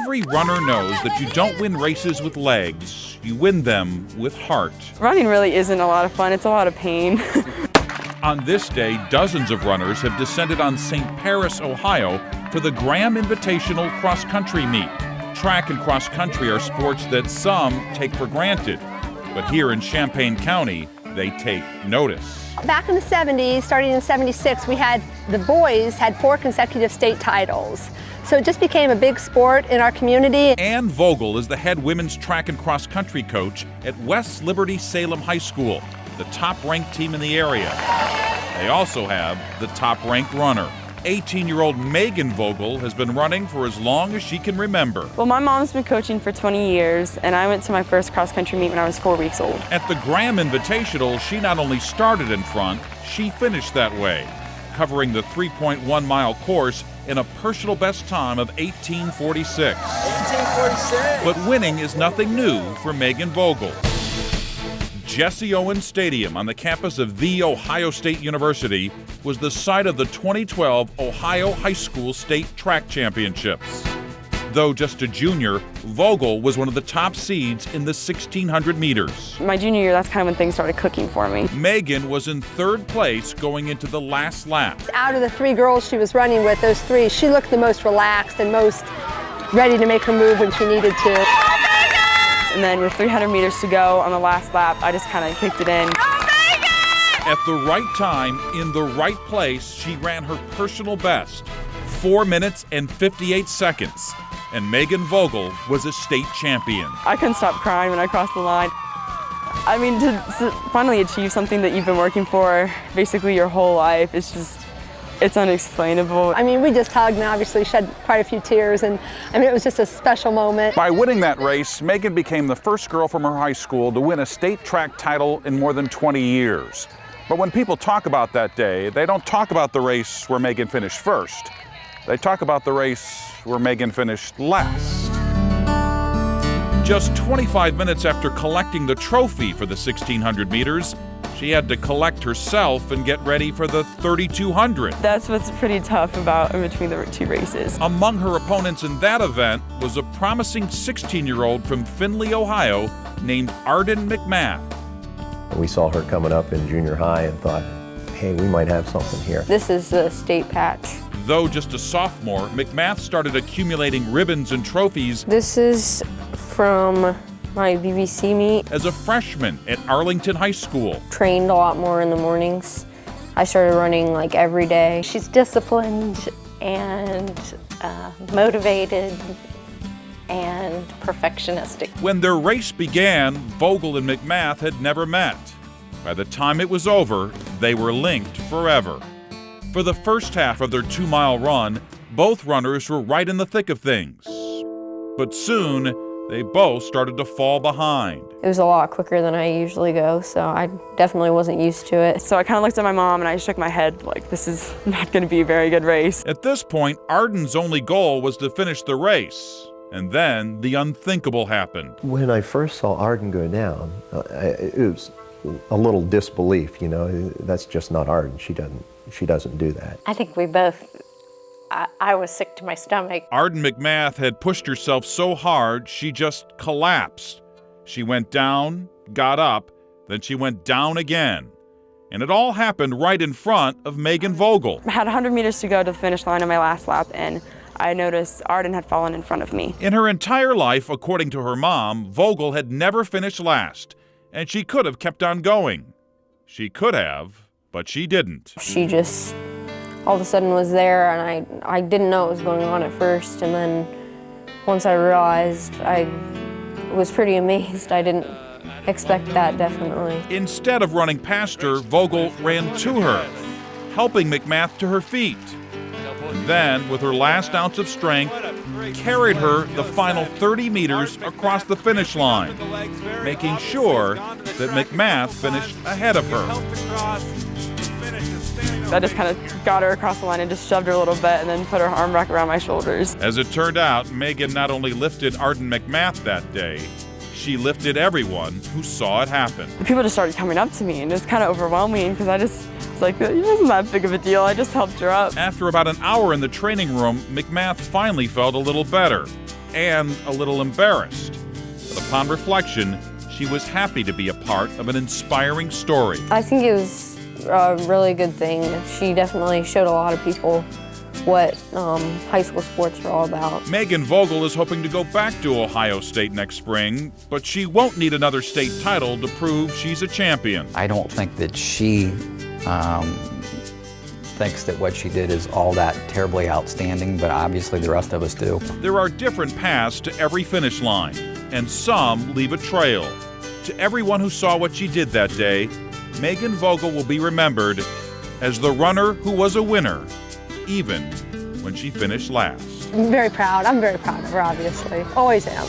Every runner knows that you don't win races with legs, you win them with heart. Running really isn't a lot of fun, it's a lot of pain. On this day, dozens of runners have descended on St. Paris, Ohio for the Graham Invitational cross-country meet. Track and cross-country are sports that some take for granted, but here in Champaign County, they take notice. Back in the 70s, starting in 76, the boys had 4 consecutive state titles. So it just became a big sport in our community. Ann Vogel is the head women's track and cross-country coach at West Liberty Salem High School, the top-ranked team in the area. They also have the top-ranked runner. 18-year-old Meghan Vogel has been running for as long as she can remember. Well, my mom's been coaching for 20 years, and I went to my first cross-country meet when I was 4 weeks old. At the Graham Invitational, she not only started in front, she finished that way, covering the 3.1-mile course in a personal best time of 18:46. 18:46! But winning is nothing new for Meghan Vogel. Jesse Owens Stadium on the campus of The Ohio State University was the site of the 2012 Ohio High School State Track Championships. Though just a junior, Vogel was one of the top seeds in the 1,600 meters. My junior year, that's kind of when things started clicking for me. Meghan was in 3rd place going into the last lap. Out of the 3 girls she was running with, those 3, she looked the most relaxed and most ready to make her move when she needed to. And then with 300 meters to go on the last lap, I just kind of kicked it in. At the right time, in the right place, she ran her personal best, 4 minutes and 58 seconds. And Meghan Vogel was a state champion. I couldn't stop crying when I crossed the line. I mean, to finally achieve something that you've been working for basically your whole life, it's unexplainable. I mean, we just hugged and obviously shed quite a few tears, and I mean, it was just a special moment. By winning that race, Meghan became the first girl from her high school to win a state track title in more than 20 years. But when people talk about that day, they don't talk about the race where Meghan finished first. They talk about the race where Meghan finished last. Just 25 minutes after collecting the trophy for the 1,600 meters, she had to collect herself and get ready for the 3,200. That's what's pretty tough about in between the 2 races. Among her opponents in that event was a promising 16-year-old from Findlay, Ohio, named Arden McMath. We saw her coming up in junior high and thought, hey, we might have something here. This is the state patch. Though just a sophomore, McMath started accumulating ribbons and trophies. This is from my BBC meet. As a freshman at Arlington High School. Trained a lot more in the mornings. I started running like every day. She's disciplined and motivated and perfectionistic. When their race began, Vogel and McMath had never met. By the time it was over, they were linked forever. For the first half of their 2-mile run, both runners were right in the thick of things. But soon, they both started to fall behind. It was a lot quicker than I usually go, so I definitely wasn't used to it. So I kind of looked at my mom and I shook my head like, this is not going to be a very good race. At this point, Arden's only goal was to finish the race. And then the unthinkable happened. When I first saw Arden go down, it was a little disbelief, you know, that's just not Arden. She doesn't do that. I think we both, I was sick to my stomach. Arden McMath had pushed herself so hard, she just collapsed. She went down, got up, then she went down again. And it all happened right in front of Meghan Vogel. I had 100 meters to go to the finish line on my last lap, and I noticed Arden had fallen in front of me. In her entire life, according to her mom, Vogel had never finished last, and she could have kept on going. She could have, but she didn't. She just all of a sudden was there, and I didn't know what was going on at first, and then once I realized, I was pretty amazed. I didn't expect that, definitely. Instead of running past her, Vogel ran to her, helping McMath to her feet. And then, with her last ounce of strength, carried her the final 30 meters across the finish line, making sure that McMath finished ahead of her. I just kind of got her across the line and just shoved her a little bit and then put her arm back around my shoulders. As it turned out, Meghan not only lifted Arden McMath that day, she lifted everyone who saw it happen. People just started coming up to me, and it was kind of overwhelming because I just was like, it wasn't that big of a deal. I just helped her up. After about an hour in the training room, McMath finally felt a little better. and a little embarrassed. But upon reflection, she was happy to be a part of an inspiring story. I think it was a really good thing. She definitely showed a lot of people what high school sports are all about. Meghan Vogel is hoping to go back to Ohio State next spring, but she won't need another state title to prove she's a champion. I don't think that she thinks that what she did is all that terribly outstanding, but obviously the rest of us do. There are different paths to every finish line, and some leave a trail. To everyone who saw what she did that day, Meghan Vogel will be remembered as the runner who was a winner, even when she finished last. I'm very proud. I'm very proud of her, obviously. Always am.